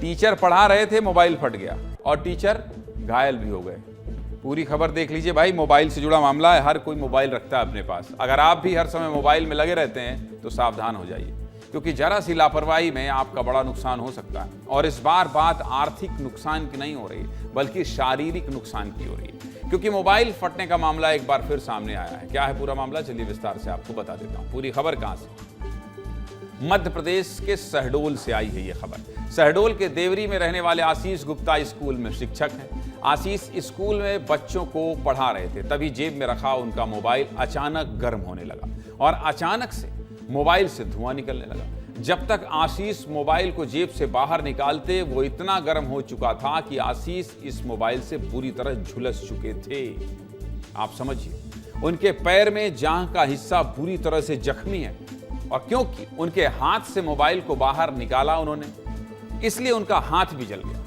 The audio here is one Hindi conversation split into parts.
टीचर पढ़ा रहे थे, मोबाइल फट गया और टीचर घायल भी हो गए। पूरी खबर देख लीजिए भाई, मोबाइल से जुड़ा मामला है। हर कोई मोबाइल रखता है अपने पास। अगर आप भी हर समय मोबाइल में लगे रहते हैं तो सावधान हो जाइए, क्योंकि जरा सी लापरवाही में आपका बड़ा नुकसान हो सकता है। और इस बार बात आर्थिक नुकसान की नहीं हो रही, बल्कि शारीरिक नुकसान की हो रही है, क्योंकि मोबाइल फटने का मामला एक बार फिर सामने आया है। क्या है पूरा मामला, चलिए विस्तार से आपको बता देता हूं। पूरी खबर कहां से? मध्य प्रदेश के शहडोल से आई है ये खबर। शहडोल के देवरी में रहने वाले आशीष गुप्ता स्कूल में शिक्षक हैं। आशीष स्कूल में बच्चों को पढ़ा रहे थे, तभी जेब में रखा उनका मोबाइल अचानक गर्म होने लगा और अचानक से मोबाइल से धुआं निकलने लगा। जब तक आशीष मोबाइल को जेब से बाहर निकालते, वो इतना गर्म हो चुका था कि आशीष इस मोबाइल से बुरी तरह झुलस चुके थे। आप समझिए, उनके पैर में जांघ का हिस्सा बुरी तरह से जख्मी है, और क्योंकि उनके हाथ से मोबाइल को बाहर निकाला उन्होंने, इसलिए उनका हाथ भी जल गया।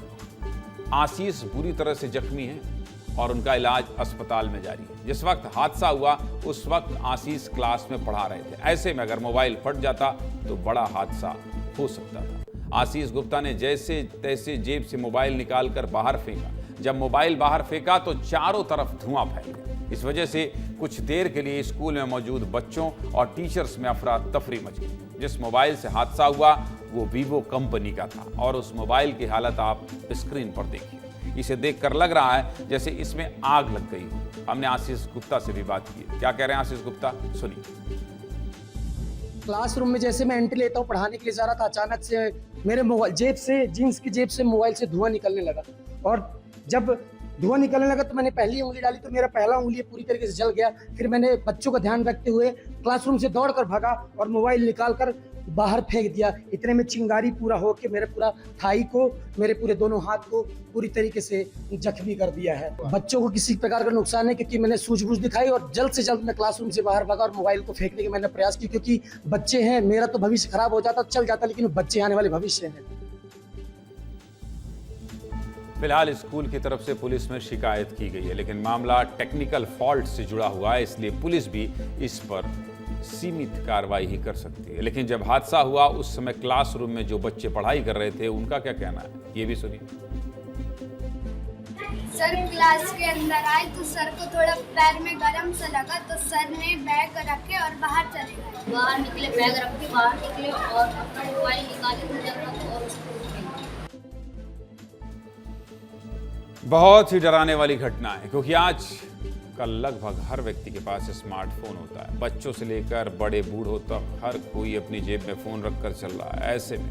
आशीष बुरी तरह से जख्मी हैं और उनका इलाज अस्पताल में जारी है। जिस वक्त हादसा हुआ उस वक्त आशीष क्लास में पढ़ा रहे थे। ऐसे में अगर मोबाइल फट जाता तो बड़ा हादसा हो सकता था। आशीष गुप्ता ने जैसे तैसे जेब से मोबाइल निकालकर बाहर फेंका। जब मोबाइल बाहर फेंका तो चारों तरफ धुआं फैल गया। इस वजह से कुछ देर के लिए स्कूल में मौजूद बच्चों और टीचर्स में अफरा तफरी मच गई। जिस मोबाइल से हादसा हुआ वो वीवो कंपनी का था, और उस मोबाइल की हालत आप स्क्रीन पर देखिए। इसे देखकर लग रहा है जैसे इसमें आग लग गई हो। हमने आशीष गुप्ता से भी बात की। क्या कह रहे हैं आशीष गुप्ता, सुनिए। क्लासरूम में जैसे मैं एंट्री लेता हूँ, पढ़ाने के लिए जा रहा था, अचानक से मेरे मोबाइल जेब से, जीन्स की जेब से मोबाइल से धुआं निकलने लगा। और जब धुआं निकलने लगा तो मैंने पहली उंगली डाली तो मेरा पहला उंगली पूरी तरीके से जल गया। फिर मैंने बच्चों का ध्यान रखते हुए क्लासरूम से दौड़कर भागा और मोबाइल निकालकर बाहर फेंक दिया। इतने में चिंगारी पूरा हो के मेरे पूरा थाई को, मेरे पूरे दोनों हाथ को पूरी तरीके से जख्मी कर दिया है। बच्चों को किसी प्रकार का नुकसान है, क्योंकि मैंने सूझबूझ दिखाई और जल्द से जल्द मैं क्लासरूम से बाहर भागा और मोबाइल को फेंकने के मैंने प्रयास किया, क्योंकि बच्चे हैं। मेरा तो भविष्य खराब हो जाता, चल जाता, लेकिन बच्चे आने वाले भविष्य हैं। फिलहाल स्कूल की तरफ से पुलिस में शिकायत की गई है, लेकिन मामला टेक्निकल फॉल्ट से जुड़ा हुआ है, इसलिए पुलिस भी इस पर सीमित कार्रवाई ही कर सकती है। लेकिन जब हादसा हुआ उस समय क्लासरूम में जो बच्चे पढ़ाई कर रहे थे उनका क्या कहना है, ये भी सुनिए। सर क्लास के अंदर आए तो सर को थोड़ा पैर में गरम सा लगा, तो सर ने बैग रखे और बाहर चले गए। बाहर निकले, बैग रख के बाहर निकले और अपना मोबाइल निकाले तो जब और उसको बहुत ही डराने वाली घटना है, क्योंकि आज कल लगभग हर व्यक्ति के पास स्मार्टफोन होता है। बच्चों से लेकर बड़े बूढ़ों तक हर कोई अपनी जेब में फ़ोन रखकर चल रहा है। ऐसे में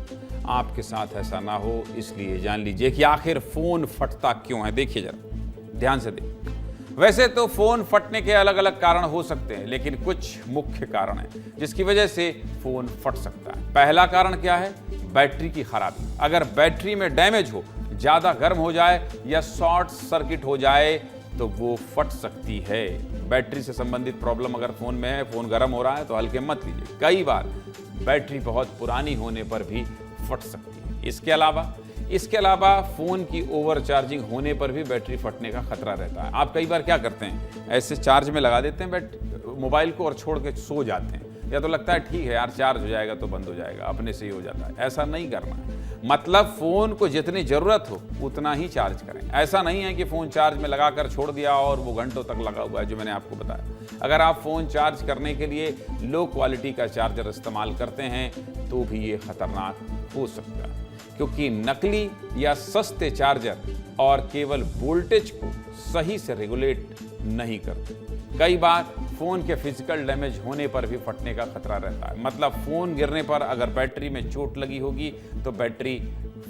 आपके साथ ऐसा ना हो, इसलिए जान लीजिए कि आखिर फ़ोन फटता क्यों है। देखिए जरा ध्यान से देखिए। वैसे तो फ़ोन फटने के अलग अलग कारण हो सकते हैं, लेकिन कुछ मुख्य कारण हैं जिसकी वजह से फ़ोन फट सकता है। पहला कारण क्या है? बैटरी की खराबी। अगर बैटरी में डैमेज हो, ज़्यादा गर्म हो जाए या शॉर्ट सर्किट हो जाए तो वो फट सकती है। बैटरी से संबंधित प्रॉब्लम अगर फ़ोन में है, फ़ोन गर्म हो रहा है तो हल्के मत लीजिए। कई बार बैटरी बहुत पुरानी होने पर भी फट सकती है। इसके अलावा फ़ोन की ओवर चार्जिंग होने पर भी बैटरी फटने का खतरा रहता है। आप कई बार क्या करते हैं, ऐसे चार्ज में लगा देते हैं मोबाइल को और छोड़ के सो जाते हैं, या तो लगता है ठीक है यार चार्ज हो जाएगा तो बंद हो जाएगा, अपने से ही हो जाता है। ऐसा नहीं करना है। मतलब फ़ोन को जितनी ज़रूरत हो उतना ही चार्ज करें। ऐसा नहीं है कि फ़ोन चार्ज में लगाकर छोड़ दिया और वो घंटों तक लगा हुआ है, जो मैंने आपको बताया। अगर आप फ़ोन चार्ज करने के लिए लो क्वालिटी का चार्जर इस्तेमाल करते हैं तो भी ये ख़तरनाक हो सकता है, क्योंकि नकली या सस्ते चार्जर और केवल वोल्टेज को सही से रेगुलेट नहीं करते। कई बार फ़ोन के फिजिकल डैमेज होने पर भी फटने का खतरा रहता है। मतलब फ़ोन गिरने पर अगर बैटरी में चोट लगी होगी तो बैटरी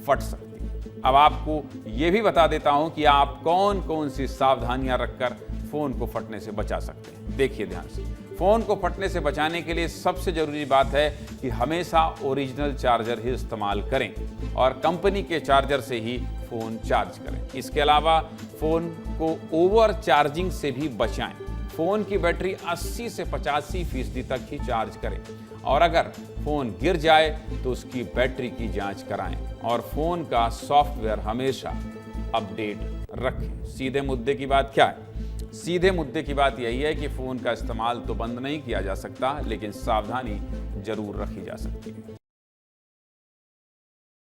फट सकती है। अब आपको ये भी बता देता हूं कि आप कौन कौन सी सावधानियां रखकर फ़ोन को फटने से बचा सकते हैं। देखिए ध्यान से। फ़ोन को फटने से बचाने के लिए सबसे ज़रूरी बात है कि हमेशा ओरिजिनल चार्जर ही इस्तेमाल करें और कंपनी के चार्जर से ही फ़ोन चार्ज करें। इसके अलावा फ़ोन को ओवर चार्जिंग से भी बचाएं। फ़ोन की बैटरी 80 से 85% तक ही चार्ज करें, और अगर फ़ोन गिर जाए तो उसकी बैटरी की जांच कराएं और फ़ोन का सॉफ्टवेयर हमेशा अपडेट रखें। सीधे मुद्दे की बात क्या है? सीधे मुद्दे की बात यही है कि फ़ोन का इस्तेमाल तो बंद नहीं किया जा सकता, लेकिन सावधानी जरूर रखी जा सकती है।